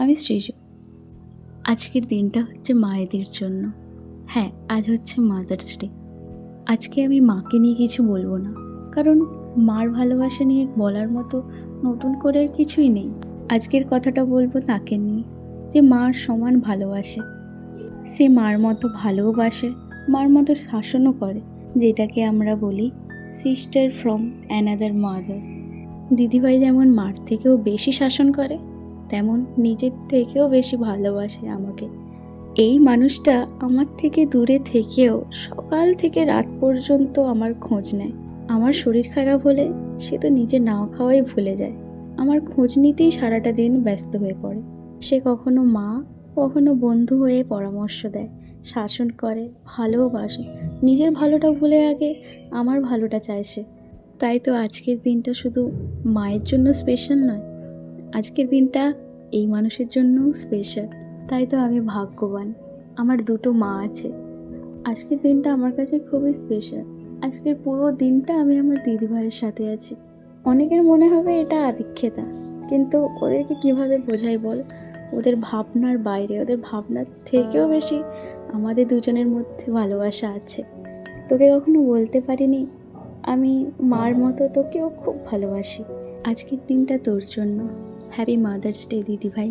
আমি সৃজু। আজকের দিনটা হচ্ছে মায়েদের জন্য। হ্যাঁ, আজ হচ্ছে মাদার্স ডে। আজকে আমি মাকে নিয়ে কিছু বলবো না, কারণ মার ভালোবাসা নিয়ে বলার মতো নতুন করে আর কিছুই নেই। আজকের কথাটা বলবো তাকে নিয়ে, যে মার সমান ভালোবাসে। সে মার মতো ভালোবাসে, মার মতো শাসনও করে, যেটাকে আমরা বলি সিস্টার ফ্রম অ্যানাদার মাদার। দিদিভাই যেমন মার থেকেও বেশি শাসন করে, তেমন নিজের থেকেও বেশি ভালোবাসে আমাকে। এই মানুষটা আমার থেকে দূরে থেকেও সকাল থেকে রাত পর্যন্ত আমার খোঁজ নেয়। আমার শরীর খারাপ হলে সে তো নিজে না খাওয়াই ভুলে যায়, আমার খোঁজ নিতেই সারাটা দিন ব্যস্ত হয়ে পড়ে। সে কখনো মা, কখনো বন্ধু হয়ে পরামর্শ দেয়, শাসন করে, ভালোবাসে। নিজের ভালোটা ভুলে আগে আমার ভালোটা চায় সে। তাই তো আজকের দিনটা শুধু মায়ের জন্য স্পেশাল নয়, আজকের দিনটা এই মানুষের জন্যও স্পেশাল। তাই তো আমি ভাগ্যবান, আমার দুটো মা আছে। আজকের দিনটা আমার কাছে খুবই স্পেশাল। আজকের পুরো দিনটা আমি আমার দিদিভাইয়ের সাথে আছি। অনেকের মনে হবে এটা আদিক্ষেতা, কিন্তু ওদেরকে কিভাবে বোঝাই বল? ওদের ভাবনার বাইরে, ওদের ভাবনার থেকেও বেশি আমাদের দুজনের মধ্যে ভালোবাসা আছে। তোকে কখনো বলতে পারিনি আমি মার মতো তোকেও খুব ভালোবাসি। আজকের দিনটা তোর জন্য। হ্যাপি মাদার্স ডে দিদিভাই।